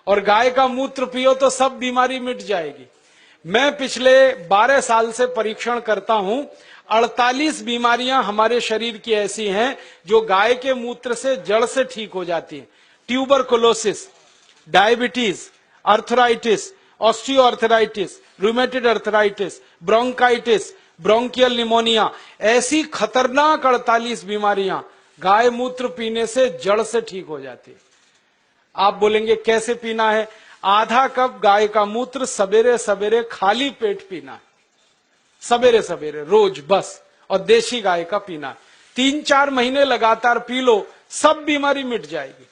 और गाय का मूत्र पियो तो सब बीमारी मिट जाएगी। मैं पिछले 12 साल से परीक्षण करता हूं, 48 बीमारियां हमारे शरीर की ऐसी हैं जो गाय के मूत्र से जड़ से ठीक हो जाती हैं। Tuberculosis, diabetes, arthritis, osteoarthritis, rheumatoid arthritis, bronchitis, bronchial pneumonia, ऐसी खतरनाक 48 बीमारियां गाय मूत्र पीने से जड़ से ठीक हो जाती है। आप बोलेंगे कैसे पीना है? आधा कप गाय का मूत्र सवेरे सवेरे खाली पेट पीना है, सवेरे सवेरे रोज बस, और देशी गाय का पीना है। 3-4 महीने लगातार पी लो, सब बीमारी मिट जाएगी।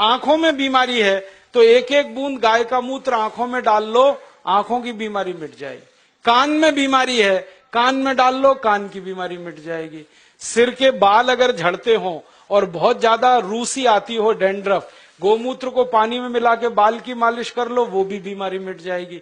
आंखों में बीमारी है तो एक एक बूंद गाय का मूत्र आंखों में डाल लो, आंखों की बीमारी मिट जाएगी। कान में बीमारी है, कान में डाल लो, कान की बीमारी मिट जाएगी। सिर के बाल अगर झड़ते हो और बहुत ज्यादा रूसी आती हो, डैंड्रफ, गोमूत्र को पानी में मिला के बाल की मालिश कर लो, वो भी बीमारी मिट जाएगी।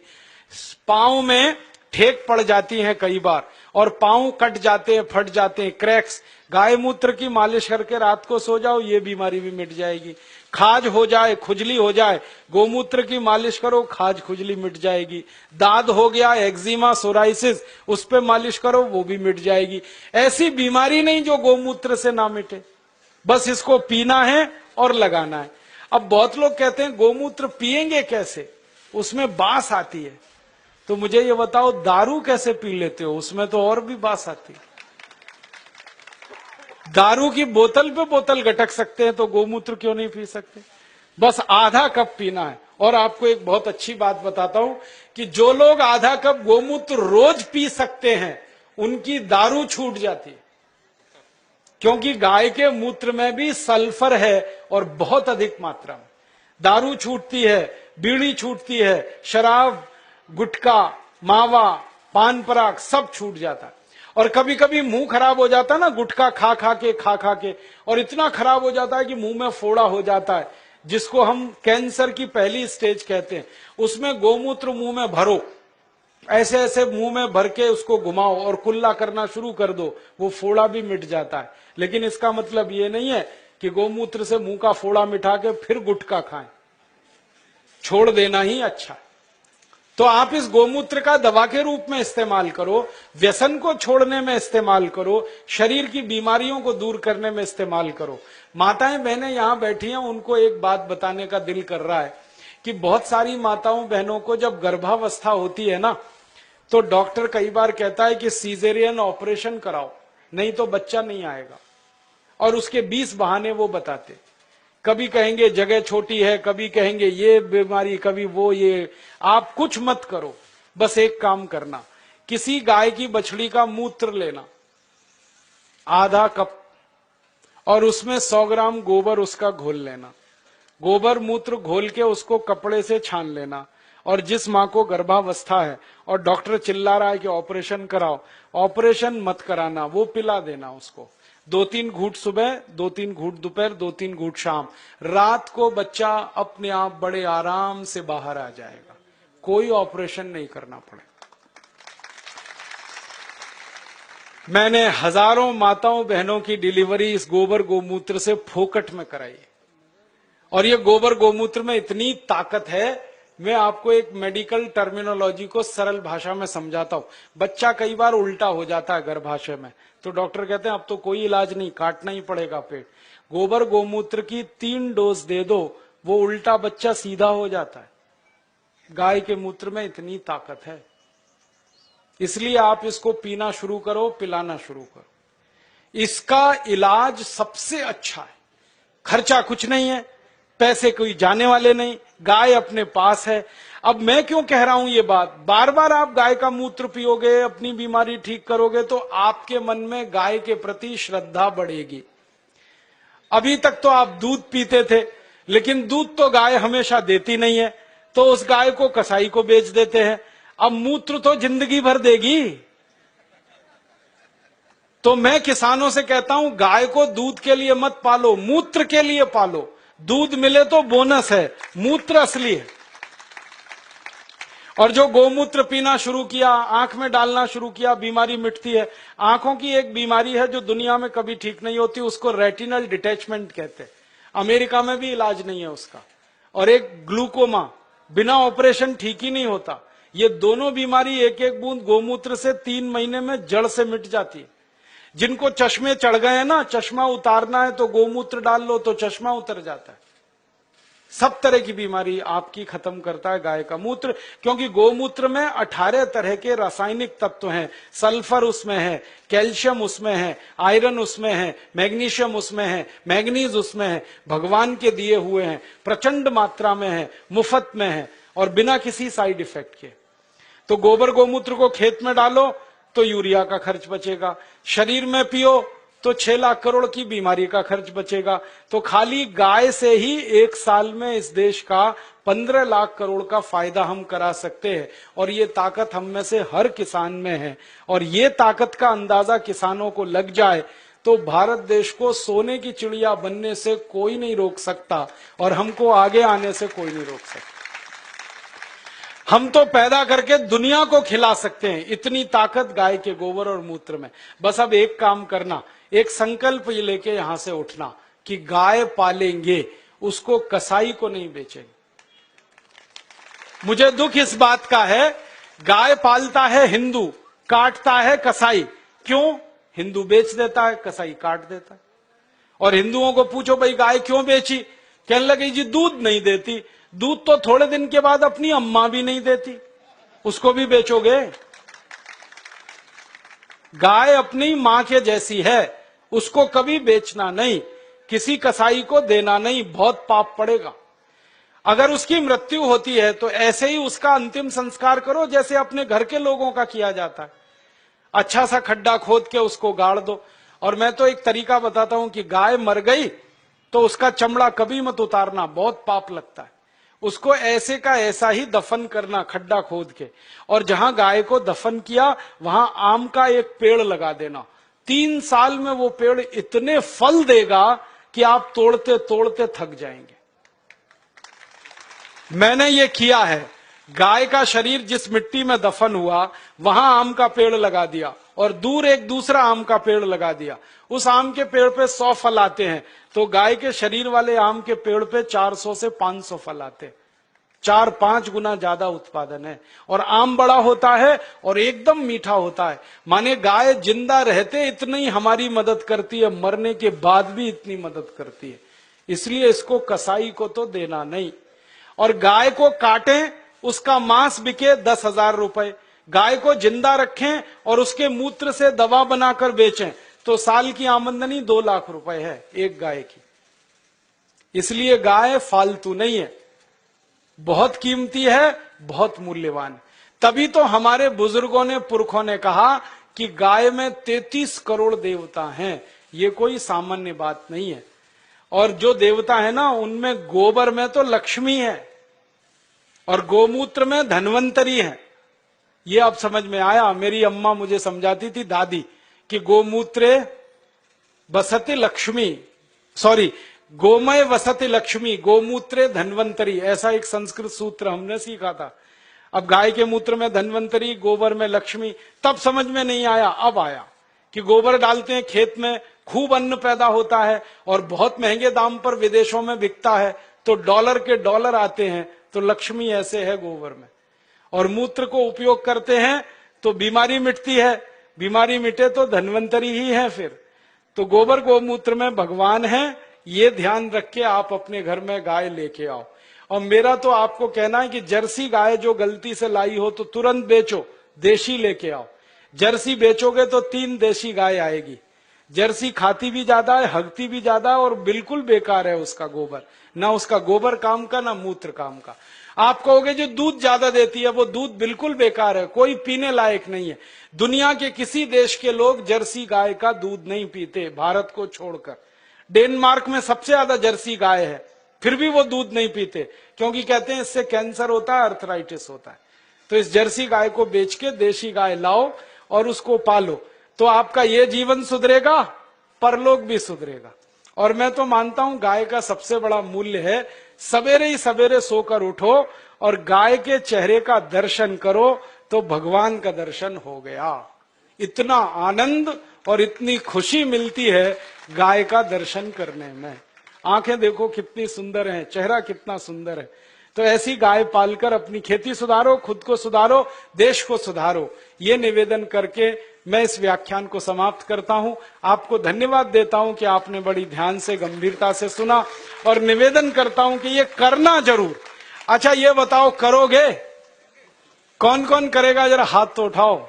पांव में ठेक पड़ जाती हैं कई बार और पांव कट जाते हैं, फट जाते हैं, क्रैक्स, गाय मूत्र की मालिश करके रात को सो जाओ, ये बीमारी भी मिट जाएगी। खाज हो जाए, खुजली हो जाए, गोमूत्र की मालिश करो, खाज खुजली मिट जाएगी। दाद हो गया, एक्जिमा, सोराइसिस, उस पे मालिश करो, वो भी मिट जाएगी। ऐसी बीमारी नहीं जो गोमूत्र से ना मिटे। बस इसको पीना है और लगाना है। अब बहुत लोग कहते हैं गोमूत्र पिएंगे कैसे, उसमें बास आती है। तो मुझे ये बताओ, दारू कैसे पी लेते हो? उसमें तो और भी बास आती है। दारू की बोतल पे बोतल गटक सकते हैं तो गोमूत्र क्यों नहीं पी सकते? बस आधा कप पीना है। और आपको एक बहुत अच्छी बात बताता हूं कि जो लोग आधा कप गोमूत्र रोज पी सकते हैं, उनकी दारू छूट जाती है, क्योंकि गाय के मूत्र में भी सल्फर है और बहुत अधिक मात्रा में। दारू छूटती है, बीड़ी छूटती है, शराब, गुटखा, मावा, पान पराग सब छूट जाता है। और कभी कभी मुंह खराब हो जाता है ना, गुटखा खा खा के, और इतना खराब हो जाता है कि मुंह में फोड़ा हो जाता है, जिसको हम कैंसर की पहली स्टेज कहते हैं। उसमें गोमूत्र मुंह में भरो, ऐसे ऐसे मुंह में भर के उसको घुमाओ और कुल्ला करना शुरू कर दो, वो फोड़ा भी मिट जाता है। लेकिन इसका मतलब ये नहीं है कि गोमूत्र से मुंह का फोड़ा मिटा के फिर गुटखा खाएं, छोड़ देना ही अच्छा। तो आप इस गोमूत्र का दवा के रूप में इस्तेमाल करो, व्यसन को छोड़ने में इस्तेमाल करो, शरीर की बीमारियों को दूर करने में इस्तेमाल करो। माताएं बहनें यहां बैठी हैं, उनको एक बात बताने का दिल कर रहा है कि बहुत सारी माताओं बहनों को जब गर्भावस्था होती है ना, तो डॉक्टर कई बार कहता है कि सीजेरियन ऑपरेशन कराओ, नहीं तो बच्चा नहीं आएगा। और उसके 20 बहाने वो बताते, कभी कहेंगे जगह छोटी है, कभी कहेंगे ये बीमारी, कभी वो ये। आप कुछ मत करो, बस एक काम करना, किसी गाय की बछड़ी का मूत्र लेना आधा कप, और उसमें 100 ग्राम गोबर उसका घोल लेना। गोबर मूत्र घोल के उसको कपड़े से छान लेना। और जिस मां को गर्भावस्था है और डॉक्टर चिल्ला रहा है कि ऑपरेशन कराओ, ऑपरेशन मत कराना, वो पिला देना उसको। 2-3 घूंट सुबह, 2-3 घूंट दोपहर, 2-3 घूंट शाम। रात को बच्चा अपने आप बड़े आराम से बाहर आ जाएगा, कोई ऑपरेशन नहीं करना पड़ेगा। मैंने हजारों माताओं बहनों की डिलीवरी इस गोबर गोमूत्र से फोकट में कराई है। और ये गोबर गोमूत्र में इतनी ताकत है, मैं आपको एक मेडिकल टर्मिनोलॉजी को सरल भाषा में समझाता हूं। बच्चा कई बार उल्टा हो जाता है गर्भाशय में, तो डॉक्टर कहते हैं अब तो कोई इलाज नहीं, काटना ही पड़ेगा पेट। गोबर गोमूत्र की 3 डोज दे दो, वो उल्टा बच्चा सीधा हो जाता है। गाय के मूत्र में इतनी ताकत है, इसलिए आप इसको पीना शुरू करो, पिलाना शुरू करो। इसका इलाज सबसे अच्छा है, खर्चा कुछ नहीं है, पैसे कोई जाने वाले नहीं, गाय अपने पास है। अब मैं क्यों कह रहा हूं ये बात, बार बार आप गाय का मूत्र पियोगे, अपनी बीमारी ठीक करोगे, तो आपके मन में गाय के प्रति श्रद्धा बढ़ेगी। अभी तक तो आप दूध पीते थे, लेकिन दूध तो गाय हमेशा देती नहीं है, तो उस गाय को कसाई को बेच देते हैं। अब मूत्र तो जिंदगी भर देगी। तो मैं किसानों से कहता हूं, गाय को दूध के लिए मत पालो, मूत्र के लिए पालो। दूध मिले तो बोनस है, मूत्र असली है। और जो गोमूत्र पीना शुरू किया, आंख में डालना शुरू किया, बीमारी मिटती है। आंखों की एक बीमारी है जो दुनिया में कभी ठीक नहीं होती, उसको रेटिनल डिटैचमेंट कहते हैं। अमेरिका में भी इलाज नहीं है उसका। और एक ग्लूकोमा, बिना ऑपरेशन ठीक ही नहीं होता। ये दोनों बीमारी एक एक बूंद गोमूत्र से 3 महीने में जड़ से मिट जाती है। जिनको चश्मे चढ़ गए हैं ना, चश्मा उतारना है तो गोमूत्र डाल लो तो चश्मा उतर जाता है। सब तरह की बीमारी आपकी खत्म करता है गाय का मूत्र, क्योंकि गोमूत्र में 18 तरह के रासायनिक तत्व हैं। सल्फर उसमें है, कैल्शियम उसमें है, आयरन उसमें है, मैग्नीशियम उसमें है, मैग्नीज उसमें है, भगवान के दिए हुए हैं, प्रचंड मात्रा में है, मुफ्त में है और बिना किसी साइड इफेक्ट के। तो गोबर गोमूत्र को खेत में डालो तो यूरिया का खर्च बचेगा, शरीर में पियो तो 6 लाख करोड़ की बीमारी का खर्च बचेगा। तो खाली गाय से ही 1 साल में इस देश का 15 लाख करोड़ का फायदा हम करा सकते हैं। और ये ताकत हम में से हर किसान में है। और ये ताकत का अंदाजा किसानों को लग जाए तो भारत देश को सोने की चिड़िया बनने से कोई नहीं रोक सकता और हमको आगे आने से कोई नहीं रोक सकता। हम तो पैदा करके दुनिया को खिला सकते हैं, इतनी ताकत गाय के गोबर और मूत्र में। बस अब एक काम करना, एक संकल्प ये लेके यहां से उठना कि गाय पालेंगे, उसको कसाई को नहीं बेचेंगे। मुझे दुख इस बात का है, गाय पालता है हिंदू, काटता है कसाई। क्यों? हिंदू बेच देता है, कसाई काट देता है। और हिंदुओं को पूछो भाई गाय क्यों बेची, कहने लगे जी दूध नहीं देती। दूध तो थोड़े दिन के बाद अपनी अम्मा भी नहीं देती, उसको भी बेचोगे? गाय अपनी मां के जैसी है, उसको कभी बेचना नहीं, किसी कसाई को देना नहीं, बहुत पाप पड़ेगा। अगर उसकी मृत्यु होती है तो ऐसे ही उसका अंतिम संस्कार करो जैसे अपने घर के लोगों का किया जाता है। अच्छा सा खड्डा खोद के उसको गाड़ दो। और मैं तो एक तरीका बताता हूं कि गाय मर गई तो उसका चमड़ा कभी मत उतारना, बहुत पाप लगता है। उसको ऐसे का ऐसा ही दफन करना, खड्डा खोद के। और जहां गाय को दफन किया वहां आम का एक पेड़ लगा देना। 3 साल में वो पेड़ इतने फल देगा कि आप तोड़ते तोड़ते थक जाएंगे। मैंने ये किया है। गाय का शरीर जिस मिट्टी में दफन हुआ वहां आम का पेड़ लगा दिया और दूर एक दूसरा आम का पेड़ लगा दिया। उस आम के पेड़ पे 100 फल आते हैं तो गाय के शरीर वाले आम के पेड़ पे 400 से 500 फल आते हैं। 4-5 गुना ज्यादा उत्पादन है। और आम बड़ा होता है और एकदम मीठा होता है। माने गाय जिंदा रहते इतनी हमारी मदद करती है, मरने के बाद भी इतनी मदद करती है। इसलिए इसको कसाई को तो देना नहीं। और गाय को काटें, उसका मांस बिके 10,000 रुपए। गाय को जिंदा रखें और उसके मूत्र से दवा बनाकर बेचें तो साल की आमदनी 2 लाख रुपए है एक गाय की। इसलिए गाय फालतू नहीं है, बहुत कीमती है, बहुत मूल्यवान। तभी तो हमारे बुजुर्गों ने, पुरखों ने कहा कि गाय में 33 करोड़ देवता हैं। ये कोई सामान्य बात नहीं है। और जो देवता है ना, उनमें गोबर में तो लक्ष्मी है और गोमूत्र में धन्वंतरी है। ये अब समझ में आया। मेरी अम्मा मुझे समझाती थी, दादी, कि गोमूत्रे वसति लक्ष्मी, सॉरी, गोमय वसति लक्ष्मी, गोमूत्रे धन्वंतरी, ऐसा एक संस्कृत सूत्र हमने सीखा था। अब गाय के मूत्र में धन्वंतरी, गोबर में लक्ष्मी, तब समझ में नहीं आया, अब आया कि गोबर डालते हैं खेत में, खूब अन्न पैदा होता है और बहुत महंगे दाम पर विदेशों में बिकता है तो डॉलर के डॉलर आते हैं। तो लक्ष्मी ऐसे है गोबर में। और मूत्र को उपयोग करते हैं तो बीमारी मिटती है, बीमारी मिटे तो धन्वंतरी ही है फिर। तो गोबर गोमूत्र में भगवान है, ये ध्यान रख के आप अपने घर में गाय लेके आओ। और मेरा तो आपको कहना है कि जर्सी गाय जो गलती से लाई हो तो तुरंत बेचो, देशी लेके आओ। जर्सी बेचोगे तो 3 देशी गाय आएगी। जर्सी खाती भी ज्यादा है, हगती भी ज्यादा और बिल्कुल बेकार है उसका गोबर। ना उसका गोबर काम का, ना मूत्र काम का। आप कहोगे जो दूध ज्यादा देती है, वो दूध बिल्कुल बेकार है, कोई पीने लायक नहीं है। दुनिया के किसी देश के लोग जर्सी गाय का दूध नहीं पीते, भारत को छोड़कर। डेनमार्क में सबसे ज्यादा जर्सी गाय है, फिर भी वो दूध नहीं पीते, क्योंकि कहते हैं इससे कैंसर होता है, अर्थराइटिस होता है। तो इस जर्सी गाय को बेच के देशी गाय लाओ और उसको पालो, तो आपका ये जीवन सुधरेगा, परलोक भी सुधरेगा। और मैं तो मानता हूं गाय का सबसे बड़ा मूल्य है, सवेरे ही सवेरे सोकर उठो और गाय के चेहरे का दर्शन करो तो भगवान का दर्शन हो गया। इतना आनंद और इतनी खुशी मिलती है गाय का दर्शन करने में। आंखें देखो कितनी सुंदर हैं, चेहरा कितना सुंदर है। तो ऐसी गाय पालकर अपनी खेती सुधारो, खुद को सुधारो, देश को सुधारो। ये निवेदन करके मैं इस व्याख्यान को समाप्त करता हूं। आपको धन्यवाद देता हूं कि आपने बड़ी ध्यान से, गंभीरता से सुना, और निवेदन करता हूं कि ये करना जरूर। अच्छा, ये बताओ, करोगे? कौन कौन करेगा? जरा हाथ तो उठाओ।